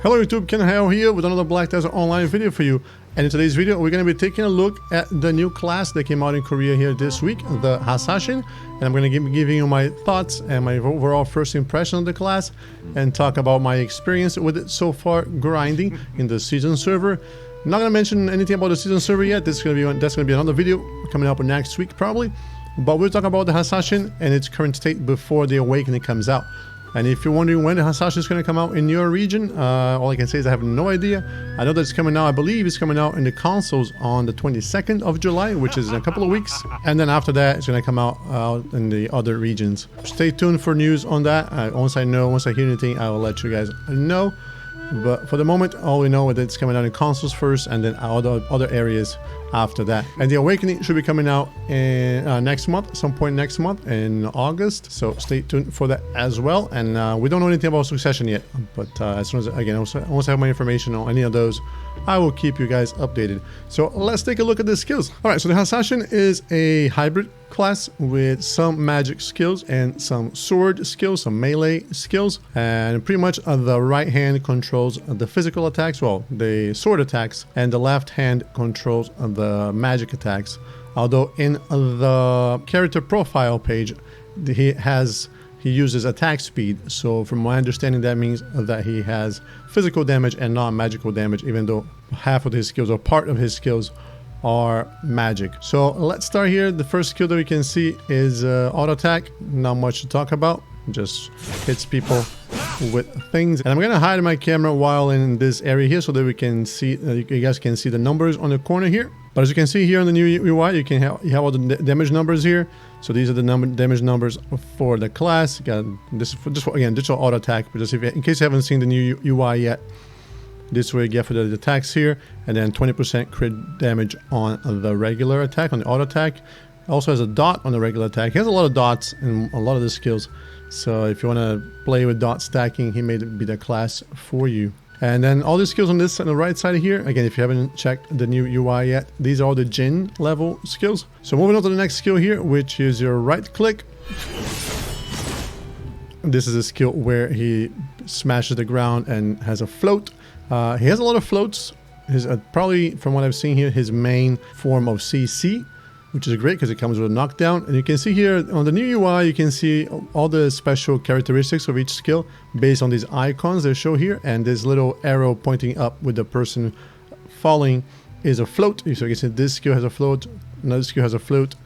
Hello YouTube, Ken here with another Black Desert Online video for you. And in today's video, we're going to be taking a look at the new class that came out in Korea here this week, the Hashashin. And I'm going to be giving you my thoughts and my overall first impression of the class and talk about my experience with it so far grinding in the season server. I'm not going to mention anything about the season server yet. That's going to be another video coming up next week probably. But we'll talk about the Hashashin and its current state before the Awakening comes out. And if you're wondering when the Hashashin is going to come out in your region, all I can say is I have no idea. I know that it's coming out, I believe it's coming out in the consoles on the 22nd of July, which is in a couple of weeks. And then after that, it's going to come out in the other regions. Stay tuned for news on that. Once I hear anything, I will let you guys know. But for the moment, all we know is that it's coming out in consoles first and then other areas after that. And the Awakening should be coming out in next month, some point next month in August. So stay tuned for that as well. And we don't know anything about Succession yet. But as soon as, again, once I have my information on any of those, I will keep you guys updated. So let's take a look at the skills. All right, so the Hashashin is a hybrid class with some magic skills and some sword skills, some melee skills, and pretty much the right hand controls the physical attacks, well, the sword attacks, and the left hand controls the magic attacks. Although in the character profile page, he uses attack speed, so from my understanding that means that he has physical damage and not magical damage, even though half of his skills or part of his skills are magic. So let's start here. The first skill that we can see is auto attack. Not much to talk about, just hits people with things. And I'm gonna hide my camera while in this area here so that we can see, you guys can see the numbers on the corner here. But as you can see here on the new UI, you have all the damage numbers here. So these are the damage numbers for the class. Again, this again, digital auto attack. But just in case you haven't seen the new UI yet, this way you get for the attacks here, and then 20% crit damage on the regular attack, on the auto attack. It also has a dot on the regular attack. He has a lot of dots in a lot of the skills. So if you want to play with dot stacking, he may be the class for you. And then all the skills on this on the right side here, again, if you haven't checked the new UI yet, these are all the Jin level skills. So moving on to the next skill here, which is your right click. This is a skill where he smashes the ground and has a float. He has a lot of floats. His probably, from what I've seen here, his main form of CC, which is great because it comes with a knockdown. And you can see here on the new UI, you can see all the special characteristics of each skill based on these icons they show here. And this little arrow pointing up with the person falling is a float. So you can see this skill has a float, another skill has a float,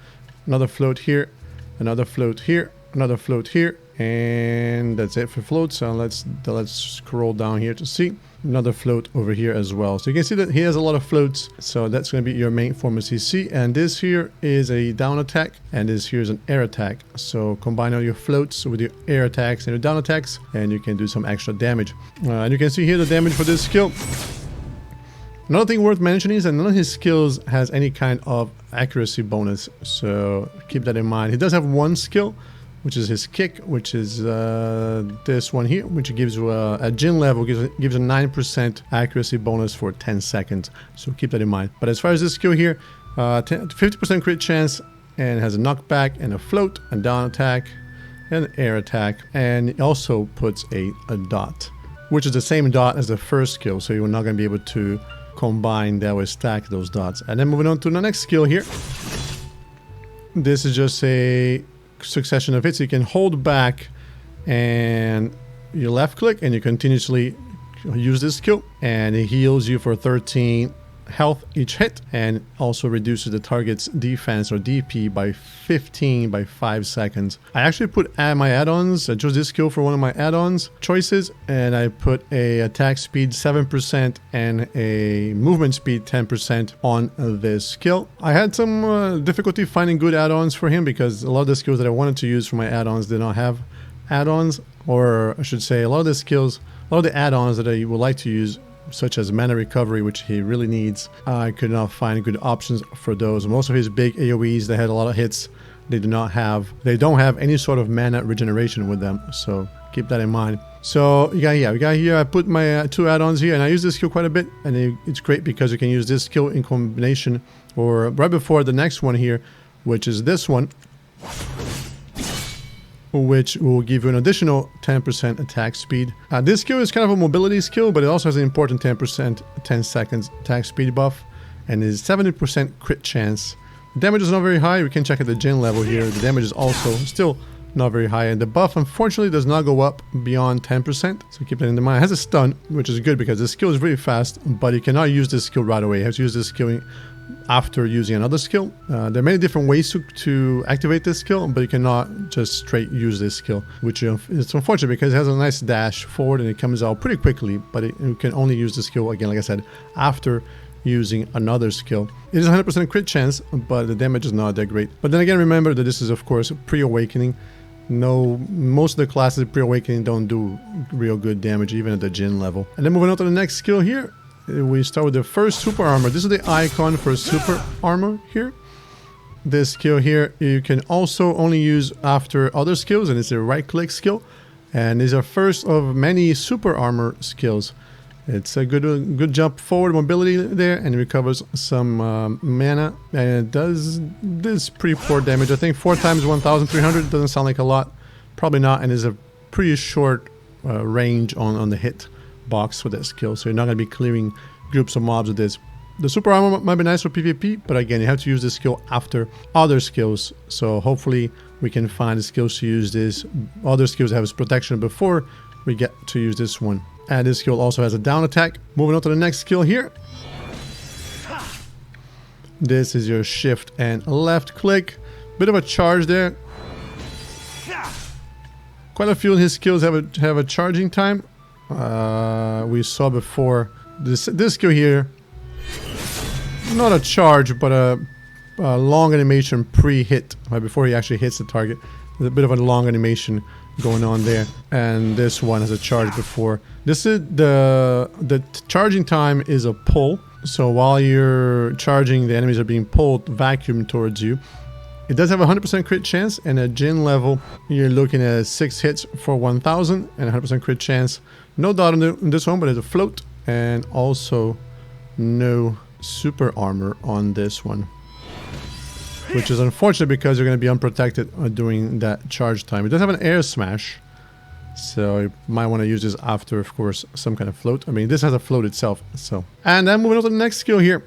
another float here, another float here, another float here. And that's it for floats. So let's scroll down here to see another float over here as well. So you can see that he has a lot of floats. So that's going to be your main form of CC. And this here is a down attack, and this here is an air attack. So combine all your floats with your air attacks and your down attacks, and you can do some extra damage. And you can see here the damage for this skill. Another thing worth mentioning is that none of his skills has any kind of accuracy bonus. So keep that in mind. He does have one skill, which is his kick, which is this one here, which gives you at Jin level, gives a 9% accuracy bonus for 10 seconds. So keep that in mind. But as far as this skill here, 50% crit chance, and has a knockback and a float, a down attack, and an air attack. And it also puts a dot, which is the same dot as the first skill. So you're not going to be able to combine that or stack those dots. And then moving on to the next skill here. This is just a succession of hits. You can hold back and you left click and you continuously use this skill, and it heals you for 13 health each hit, and also reduces the target's defense or DP by 15 by 5 seconds. I actually put my add-ons. I chose this skill for one of my add-ons choices, and I put a attack speed 7% and a movement speed 10% on this skill. I had some difficulty finding good add-ons for him because a lot of the skills that I wanted to use for my add-ons did not have add-ons, or I should say a lot of the add-ons that I would like to use, such as mana recovery, which he really needs, I could not find good options for those. Most of his big AoEs that had a lot of hits, they don't have any sort of mana regeneration with them, so keep that in mind. So we got here, I put my two add-ons here, and I use this skill quite a bit, and it's great because you can use this skill in combination or right before the next one here, which is this one. which will give you an additional 10% attack speed. This skill is kind of a mobility skill, but it also has an important 10%, 10 seconds attack speed buff, and is 70% crit chance. The damage is not very high. We can check at the Jin level here. The damage is also still not very high, and the buff unfortunately does not go up beyond 10%, so keep that in mind. It has a stun, which is good because this skill is really fast, but you cannot use this skill right away. You have to use this skill after using another skill. There are many different ways to activate this skill, but you cannot just straight use this skill, which is unfortunate because it has a nice dash forward and it comes out pretty quickly, but you can only use the skill, again, like I said, after using another skill. It is 100% crit chance, but the damage is not that great. But then again, remember that this is, of course, pre-awakening. Most of the classes pre-awakening don't do real good damage, even at the Jin level. And then moving on to the next skill here, we start with the first super armor. This is the icon for super armor here. This skill here you can also only use after other skills, and it's a right click skill, and is a first of many super armor skills. It's a good jump forward mobility there, and it recovers some mana, and it does this pretty poor damage. I think 4 times 1,300 doesn't sound like a lot, probably not, and is a pretty short range on the hit box for that skill, so you're not going to be clearing groups of mobs with this. The super armor might be nice for PvP, but again, you have to use this skill after other skills, so hopefully we can find the skills to use this. Other skills have its protection before we get to use this one. And this skill also has a down attack. Moving on to the next skill here. This is your shift and left click. Bit of a charge there. Quite a few of his skills have a charging time. We saw before this skill here. Not a charge, but a long animation pre-hit, right before he actually hits the target. There's a bit of a long animation going on there, and this one has a charge before. This is the charging time is a pull, so while you're charging, the enemies are being pulled vacuum towards you. It does have a 100% crit chance, and at Jin level you're looking at 6 hits for 1,000 and 100% crit chance. No dot on this one, but it's a float, and also no super armor on this one, which is unfortunate because you're going to be unprotected during that charge time. It does have an air smash, so you might want to use this after, of course, some kind of float. I mean, this has a float itself. So, and then moving on to the next skill here.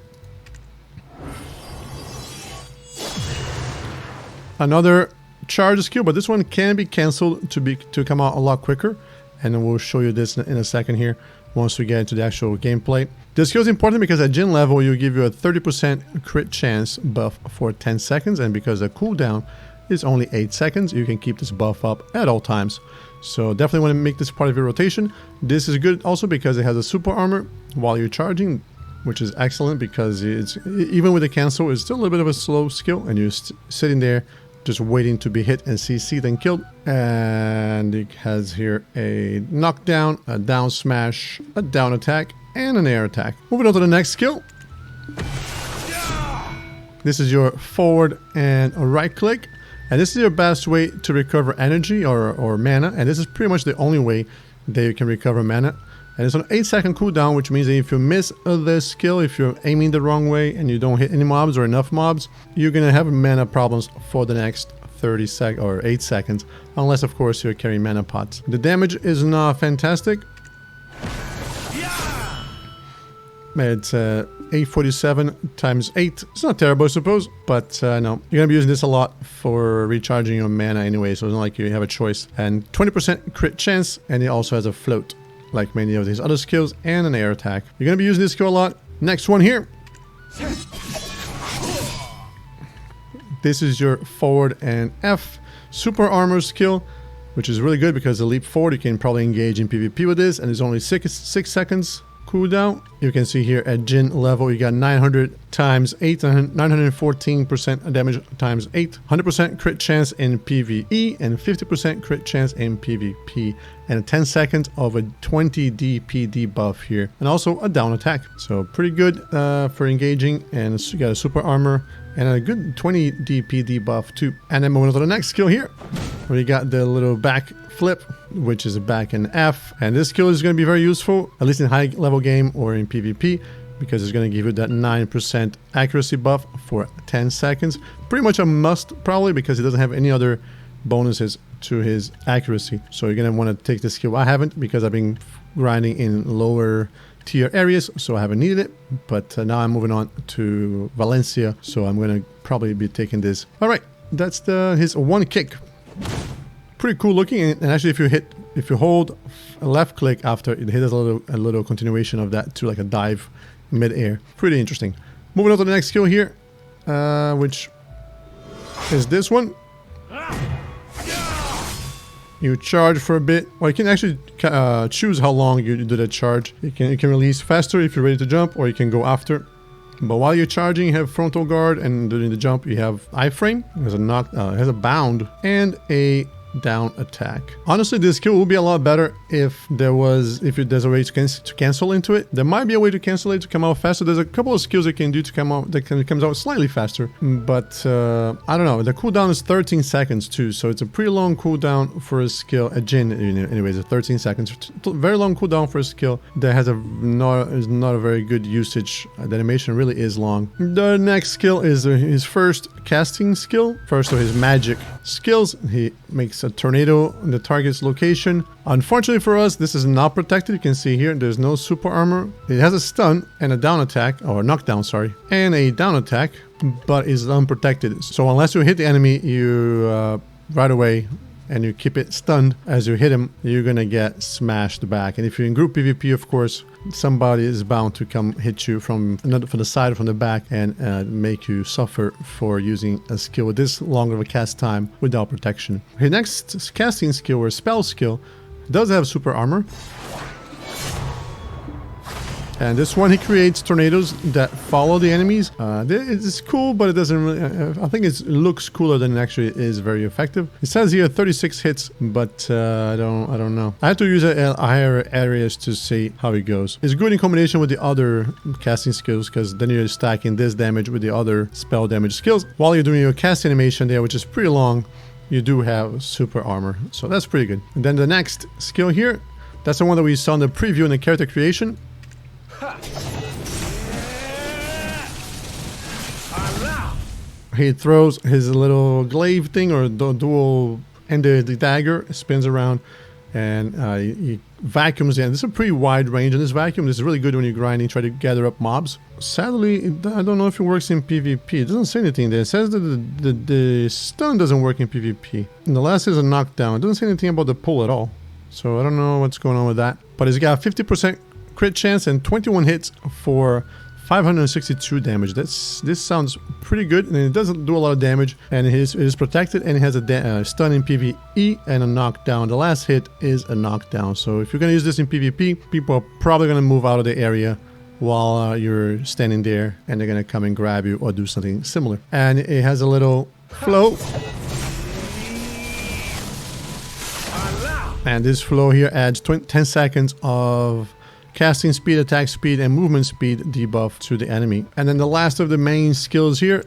Another charge skill, but this one can be cancelled to come out a lot quicker, and we'll show you this in a second here once we get into the actual gameplay. This skill is important because at Jin level you give you a 30% crit chance buff for 10 seconds, and because the cooldown is only 8 seconds, you can keep this buff up at all times. So definitely want to make this part of your rotation. This is good also because it has a super armor while you're charging, which is excellent because it's, even with the cancel, it's still a little bit of a slow skill, and you're sitting there just waiting to be hit and CC'd and killed. And it has here a knockdown, a down smash, a down attack, and an air attack. Moving on to the next skill. This is your forward and a right click. And this is your best way to recover energy or mana. And this is pretty much the only way that you can recover mana. And it's an 8-second cooldown, which means that if you miss this skill, if you're aiming the wrong way and you don't hit any mobs or enough mobs, you're going to have mana problems for the next 30 seconds or 8 seconds. Unless, of course, you're carrying mana pots. The damage is not fantastic. It's 847 times 8. It's not terrible, I suppose, but no. You're going to be using this a lot for recharging your mana anyway, so it's not like you have a choice. And 20% crit chance, and it also has a float, like many of these other skills, and an air attack. You're going to be using this skill a lot. Next one here. This is your forward and F super armor skill, which is really good because the leap forward, you can probably engage in PvP with this, and it's only 6 seconds cooldown. You can see here at Jin level, you got 900 times 8, 914% damage times 8, 100% crit chance in PvE, and 50% crit chance in PvP, and 10 seconds of a 20 DP debuff here, and also a down attack. So pretty good for engaging, and you got a super armor and a good 20 DP debuff too. And then moving on to the next skill here, where you got the little back flip, which is a back in F, and this skill is going to be very useful, at least in high level game or in PvP, because it's going to give you that 9% accuracy buff for 10 seconds. Pretty much a must probably, because it doesn't have any other bonuses to his accuracy. So you're gonna want to take this skill. I haven't, because I've been grinding in lower tier areas, so I haven't needed it. But now I'm moving on to Valencia, so I'm gonna probably be taking this. All right, that's his one kick. Pretty cool looking, and actually if you hold a left click after, it hits a little continuation of that to like a dive mid-air. Pretty interesting. Moving on to the next skill here, which is this one. You charge for a bit, or you can actually choose how long you do that charge. You can release faster if you're ready to jump, or you can go after. But while you're charging, you have frontal guard, and during the jump, you have iframe. There's a knock, has a bound, and a down attack. Honestly, this skill would be a lot better if there's a way to cancel into it. There might be a way to cancel it to come out faster. There's a couple of skills you can do to come out that comes out slightly faster, but I don't know. The cooldown is 13 seconds too, so it's a pretty long cooldown for a skill. A Jin, anyways, 13 seconds. Very long cooldown for a skill that has is not a very good usage. The animation really is long. The next skill is his first casting skill. First of his magic skills. He makes a tornado in the target's location. Unfortunately for us, this is not protected. You can see here, there's no super armor. It has a stun and a down attack, or knockdown, sorry, and a down attack, but is unprotected. So unless you hit the enemy, you right away, and you keep it stunned as you hit him, you're gonna get smashed back. And if you're in group PvP, of course, somebody is bound to come hit you from the side or from the back and make you suffer for using a skill with this long of a cast time without protection. His next casting skill, or spell skill, does have super armor. And this one, he creates tornadoes that follow the enemies. It's cool, but it doesn't really... I think it looks cooler than it actually is very effective. It says here 36 hits, but I don't know. I have to use higher areas to see how it goes. It's good in combination with the other casting skills, because then you're stacking this damage with the other spell damage skills. While you're doing your cast animation there, which is pretty long, you do have super armor. So that's pretty good. And then the next skill here, that's the one that we saw in the preview in the character creation. He throws his little glaive thing, or dual ended dagger, spins around, and he vacuums in. This is a pretty wide range in this vacuum. This is really good when you're grinding, try to gather up mobs. Sadly, I don't know if it works in PvP. It doesn't say anything there. It says that the stun doesn't work in PvP. And the last is a knockdown. It doesn't say anything about the pull at all. So I don't know what's going on with that. But it's got 50% crit chance and 21 hits for 562 damage. This sounds pretty good, and it doesn't do a lot of damage, and it is protected, and it has a stun in PvE and a knockdown. The last hit is a knockdown. So if you're going to use this in PvP, people are probably going to move out of the area while you're standing there, and they're going to come and grab you or do something similar. And it has a little flow. And this flow here adds 10 seconds of casting speed, attack speed, and movement speed debuff to the enemy. And then the last of the main skills here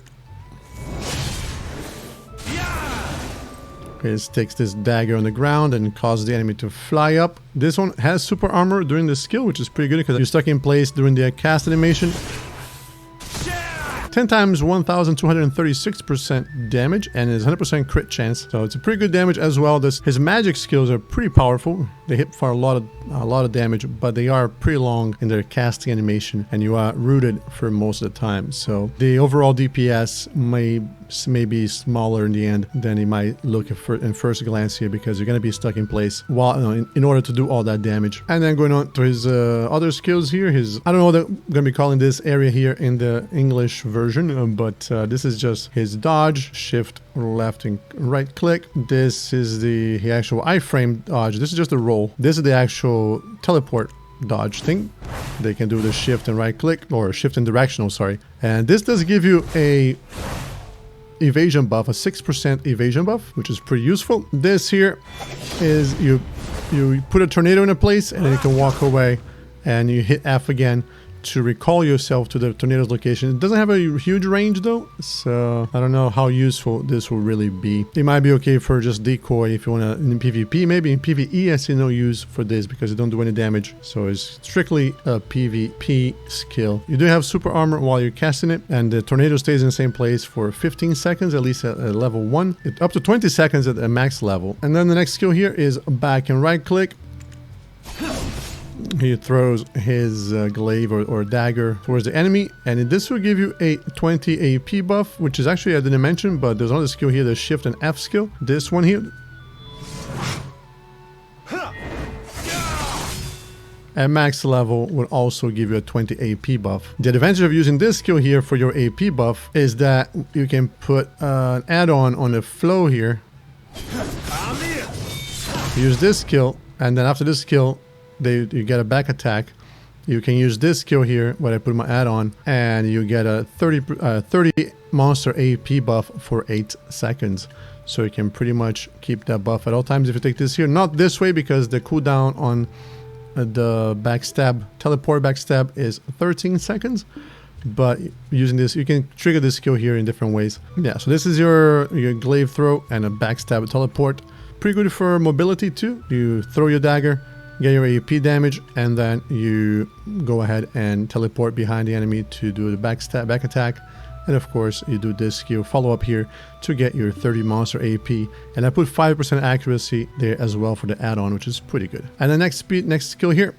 is takes this dagger on the ground and causes the enemy to fly up. This one has super armor during the skill, which is pretty good because you're stuck in place during the cast animation. 10 times 1,236% damage, and is 100% crit chance, so it's a pretty good damage as well. His magic skills are pretty powerful. They hit for a lot of damage, but they are pretty long in their casting animation, and you are rooted for most of the time. So the overall DPS may be smaller in the end than it might look in first glance here, because you're going to be stuck in place while in order to do all that damage. And then going on to his other skills here, I don't know what I'm going to be calling this area here in the English version, but this is just his dodge, shift, left and right click. This is the actual iframe dodge. This is just a roll. This is the actual teleport dodge thing. They can do the shift and right click, or shift and directional, sorry. And this does give you a evasion buff, a 6% evasion buff, which is pretty useful. This here is you put a tornado in a place, and then you can walk away, and you hit F again to recall yourself to the tornado's location. It doesn't have a huge range though, so I don't know how useful this will really be. It might be okay for just decoy if you want to in PvP. Maybe in PvE I see no use for this because it don't do any damage, so it's strictly a PvP skill. You do have super armor while you're casting it, and the tornado stays in the same place for 15 seconds, at least at level 1. Up to 20 seconds at a max level. And then the next skill here is back and right click. He throws his glaive or dagger towards the enemy, and this will give you a 20 AP buff, which is actually, I didn't mention, but there's another skill here, the shift and F skill. This one here. At max level would also give you a 20 AP buff. The advantage of using this skill here for your AP buff is that you can put an add-on on the flow here. Use this skill, and then after this skill, you get a back attack. You can use this skill here, where I put my add-on, and you get a 30 monster AP buff for 8 seconds. So you can pretty much keep that buff at all times if you take this here. Not this way, because the cooldown on the backstab, teleport backstab, is 13 seconds. But using this, you can trigger this skill here in different ways. Yeah, so this is your glaive throw and a backstab teleport. Pretty good for mobility too. You throw your dagger, get your AP damage, and then you go ahead and teleport behind the enemy to do the back attack. And of course, you do this skill follow up here to get your 30 monster AP. And I put 5% accuracy there as well for the add-on, which is pretty good. And the next skill here.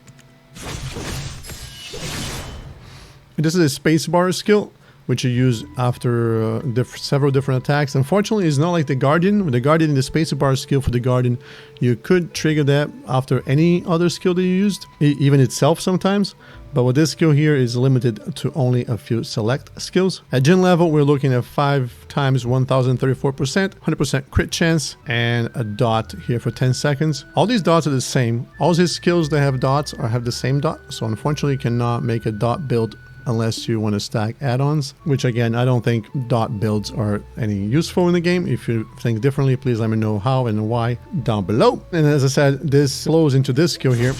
This is a spacebar skill, which you use after several different attacks. Unfortunately, it's not like the Guardian. With the Guardian, the spacebar skill for the Guardian, you could trigger that after any other skill that you used, even itself sometimes. But with this skill here is limited to only a few select skills. At Gen level, we're looking at 5 times 1034%, 100% crit chance, and a dot here for 10 seconds. All these dots are the same. All his skills that have dots have the same dot. So unfortunately, you cannot make a dot build unless you want to stack add-ons, which again, I don't think dot builds are any useful in the game. If you think differently, please let me know how and why down below. And as I said, this flows into this skill here,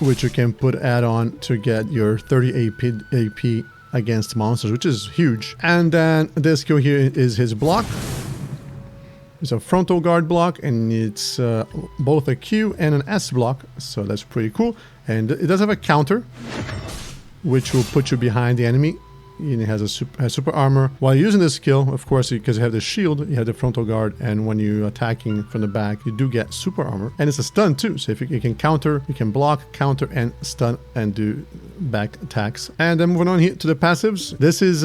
which you can put add-on to get your 30 AP against monsters, which is huge. And then this skill here is his block. It's a frontal guard block, and it's both a Q and an S block, so that's pretty cool. And it does have a counter, which will put you behind the enemy. And it has a super armor. While using this skill, of course, because you have the shield, you have the frontal guard, and when you're attacking from the back, you do get super armor. And it's a stun too, so if you can counter, you can block, counter, and stun, and do back attacks. And then moving on here to the passives. This is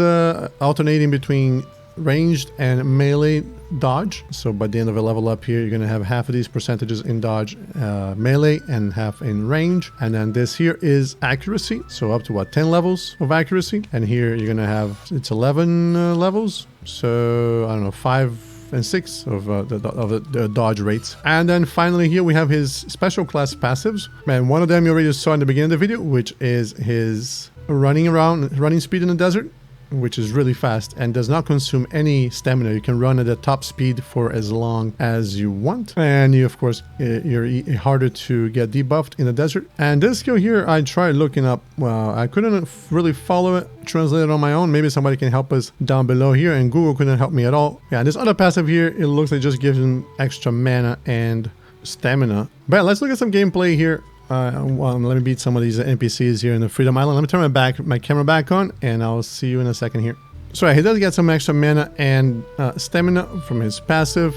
alternating between ranged and melee dodge. So by the end of a level up here, you're going to have half of these percentages in dodge melee and half in range. And then this here is accuracy, so up to what, 10 levels of accuracy. And here you're going to have, it's 11 levels, so I don't know, 5 and 6 of the dodge rates. And then finally here we have his special class passives, and one of them you already saw in the beginning of the video, which is his running speed in the desert, which is really fast and does not consume any stamina. You can run at a top speed for as long as you want. And you, of course, you're harder to get debuffed in the desert. And this skill here, I tried looking up. Well, I couldn't really follow it, translate it on my own. Maybe somebody can help us down below here, and Google couldn't help me at all. Yeah, this other passive here, it looks like it just gives him extra mana and stamina. But let's look at some gameplay here. Well, let me beat some of these NPCs here in the Freedom Island. Let me turn my camera back on, and I'll see you in a second here. So yeah, he does get some extra mana and stamina from his passive,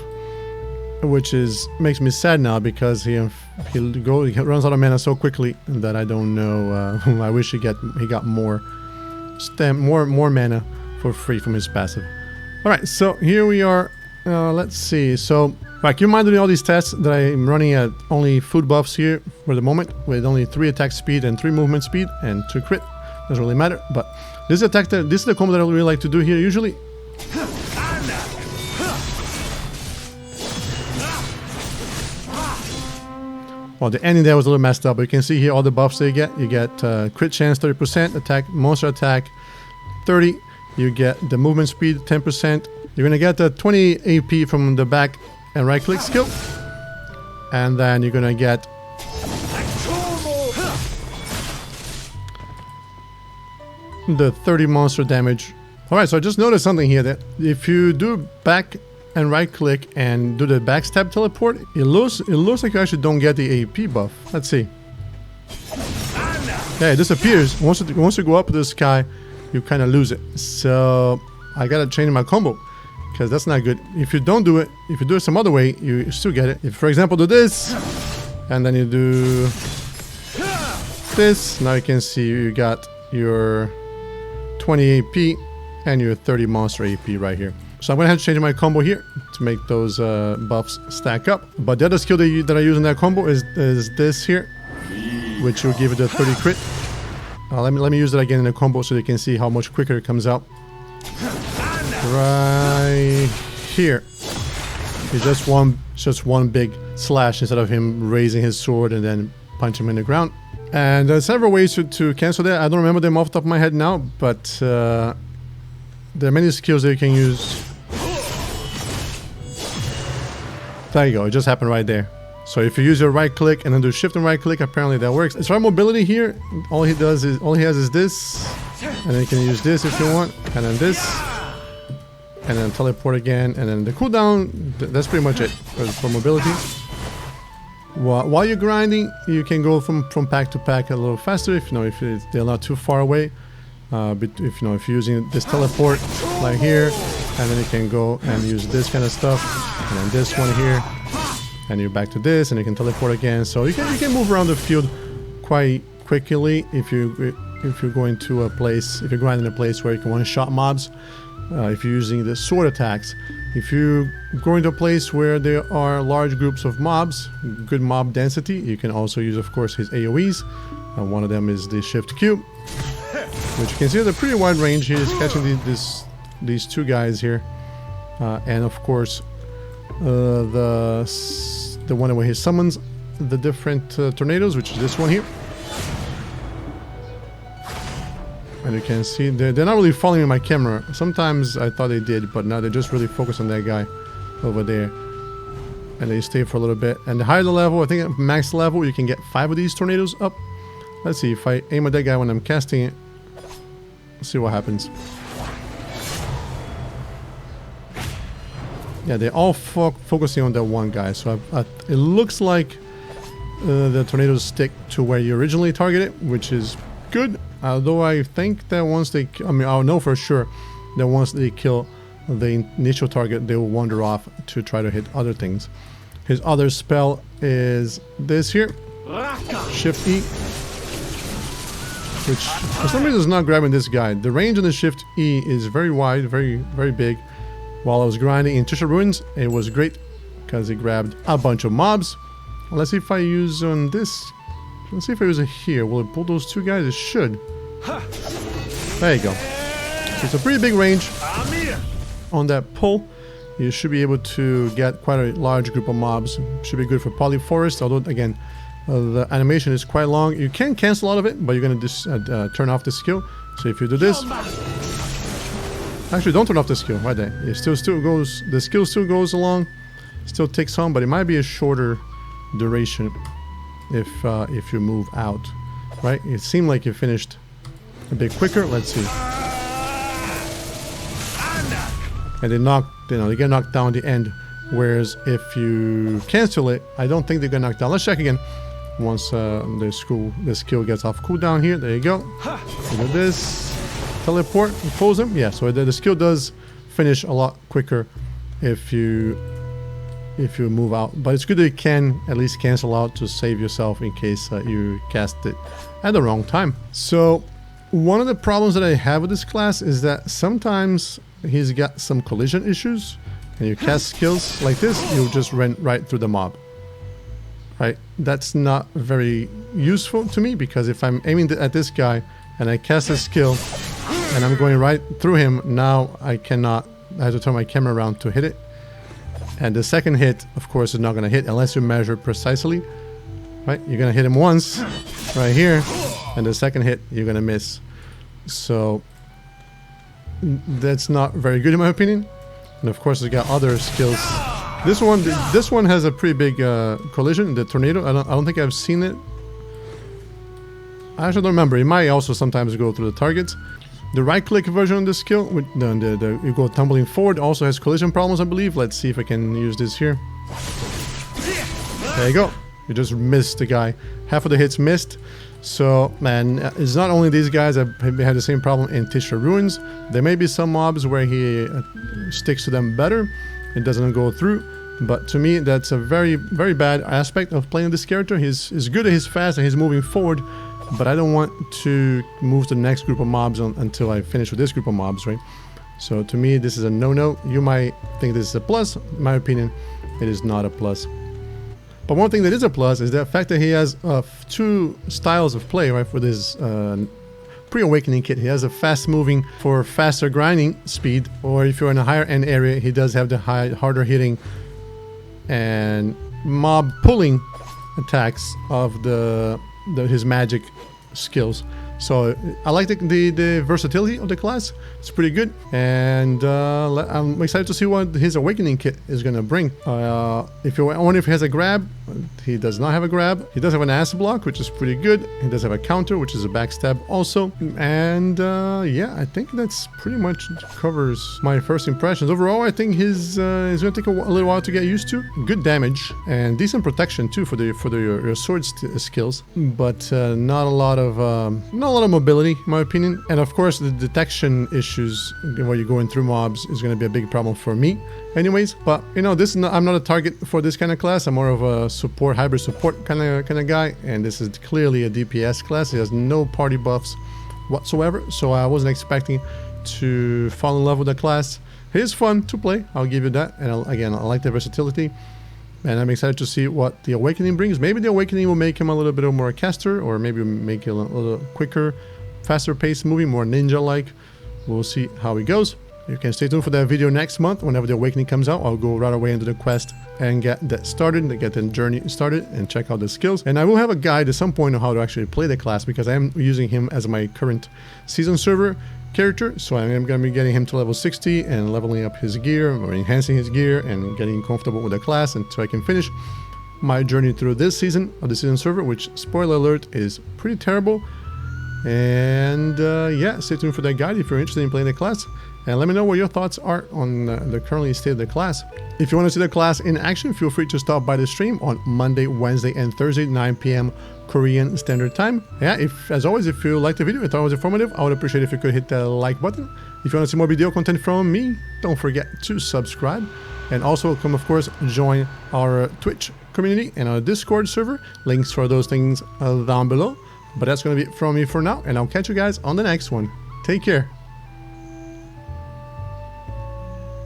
which makes me sad now because he runs out of mana so quickly that I don't know. I wish he got more mana for free from his passive. All right, so here we are. Let's see. So. Right, keep in mind doing all these tests that I'm running at only food buffs here for the moment, with only 3 attack speed and 3 movement speed and 2 crit. Doesn't really matter, but this is the combo that I really like to do here usually. Well, the ending there was a little messed up, but you can see here all the buffs that you get. You get crit chance 30%, attack, monster attack 30. You get the movement speed 10%. You're gonna get the 20 AP from the back and right click skill, and then you're gonna get the 30 monster damage. Alright, so I just noticed something here, that if you do back and right click and do the backstab teleport, it looks like you actually don't get the AP buff. Let's see. Yeah, it disappears. Once you go up to the sky, you kind of lose it. So I gotta change my combo, because that's not good. If you don't do it, if you do it some other way, you still get it. If, for example, do this, and then you do this, now you can see you got your 20 AP and your 30 monster AP right here. So I'm gonna have to change my combo here to make those buffs stack up. But the other skill that I use in that combo is this here, which will give it a 30 crit. Let me use it again in the combo so you can see how much quicker it comes out. Right here. It's just one big slash instead of him raising his sword and then punch him in the ground. And there's several ways to cancel that. I don't remember them off the top of my head now, but there are many skills that you can use. There you go, it just happened right there. So if you use your right click and then do shift and right click, apparently that works. As far as mobility here, all he has is this, and then you can use this if you want, and then this, and then teleport again, and then the cooldown. That's pretty much it for mobility. While you're grinding, you can go from pack to pack a little faster if they're not too far away. If you're using this teleport like here, and then you can go and use this kind of stuff, and then this one here, and you're back to this, and you can teleport again. So you can move around the field quite quickly if you're going to a place, if you're grinding a place where you can one-shot mobs. If you're using the sword attacks, if you're going to a place where there are large groups of mobs, good mob density, you can also use, of course, his AoEs. One of them is the Shift Q, which you can see has a pretty wide range. He is catching these two guys here, and of course the one where he summons the different tornadoes, which is this one here. And you can see they're not really following my camera. Sometimes I thought they did, but now they just really focus on that guy over there, and they stay for a little bit. And the higher the level, I think at max level, you can get 5 of these tornadoes up. Let's see if I aim at that guy when I'm casting it. Let's see what happens. Yeah, they're all focusing on that one guy. So it looks like the tornadoes stick to where you originally targeted, which is good. Although I think that once they, I'll know for sure that once they kill the initial target, they will wander off to try to hit other things. His other spell is this here, Shift E, which for some reason is not grabbing this guy. The range on the Shift E is very wide, very big. While I was grinding in Trisha Ruins, it was great because it grabbed a bunch of mobs. Let's see if I use on this. Let's see if I use it here. Will it pull those two guys? It should. There you go. So it's a pretty big range. On that pull, you should be able to get quite a large group of mobs. Should be good for Polyforest, although again, the animation is quite long. You can cancel out of it, but you're going to turn off the skill. So if you do this, actually don't turn off the skill right there. It still goes. The skill still goes along, still ticks on, but it might be a shorter duration if you move out. Right? It seemed like you finished a bit quicker. Let's see. And they get knocked down at the end. Whereas if you cancel it, I don't think they get knocked down. Let's check again. Once the skill gets off cooldown here, there you go. Look at this. Teleport and pulls them. Yeah, so the skill does finish a lot quicker if you move out. But it's good that you can at least cancel out to save yourself in case you cast it at the wrong time. So one of the problems that I have with this class is that sometimes he's got some collision issues, and you cast skills like this, you'll just run right through the mob. Right? That's not very useful to me, because if I'm aiming at this guy and I cast a skill and I'm going right through him, now I cannot, I have to turn my camera around to hit it. And the second hit, of course, is not going to hit unless you measure precisely. Right? You're going to hit him once right here, and the second hit you're going to miss. So that's not very good in my opinion. And of course, it's got other skills. This one has a pretty big collision, the tornado. I don't think I've seen it. I actually don't remember. It might also sometimes go through the targets. The right click version of the skill, with you go tumbling forward, also has collision problems, I believe. Let's see if I can use this here. There you go. You just missed the guy. Half of the hits missed. So, man, it's not only these guys that have the same problem in Tisha Ruins. There may be some mobs where he sticks to them better. It doesn't go through. But to me, that's a very, very bad aspect of playing this character. He's good, he's fast, and he's moving forward. But I don't want to move to the next group of mobs until I finish with this group of mobs, right? So to me, this is a no-no. You might think this is a plus. In my opinion, it is not a plus. But one thing that is a plus is the fact that he has two styles of play, right? For this pre-awakening kit, he has a fast-moving for faster grinding speed, or if you're in a higher end area, he does have the harder hitting and mob pulling attacks of his magic skills. So I like the versatility of the class. It's pretty good, and I'm excited to see what his awakening kit is gonna bring. If you wonder if he has a grab, he does not have a grab. He does have an ass block, which is pretty good. He does have a counter, which is a backstab also. And yeah, I think that's pretty much covers my first impressions. Overall, I think he's gonna take a little while to get used to. Good damage and decent protection too for your sword skills, but not a lot of mobility, in my opinion. And of course, the detection issues while you're going through mobs is going to be a big problem for me anyways. But you know, I'm not a target for this kind of class. I'm more of a support, hybrid support kind of guy, and this is clearly a DPS class. It has no party buffs whatsoever, so I wasn't expecting to fall in love with the class. It is fun to play, I'll give you that, and again, I like the versatility. And I'm excited to see what the Awakening brings. Maybe the Awakening will make him a little bit more a caster, or maybe make it a little quicker, faster paced movie, more ninja-like. We'll see how it goes. You can stay tuned for that video next month. Whenever the Awakening comes out, I'll go right away into the quest and get that started, get the journey started, and check out the skills. And I will have a guide at some point on how to actually play the class, because I am using him as my current season server character, so I am going to be getting him to level 60 and leveling up his gear, or enhancing his gear, and getting comfortable with the class until I can finish my journey through this season of the season server, which, spoiler alert, is pretty terrible. And yeah, stay tuned for that guide if you're interested in playing the class, and let me know what your thoughts are on the currently state of the class. If you want to see the class in action, feel free to stop by the stream on Monday, Wednesday, and Thursday, 9 p.m. Korean Standard Time. Yeah, as always, if you liked the video, if you thought it was informative, I would appreciate if you could hit the like button. If you want to see more video content from me, don't forget to subscribe. And also, come, of course, join our Twitch community and our Discord server. Links for those things down below. But that's going to be it from me for now, and I'll catch you guys on the next one. Take care.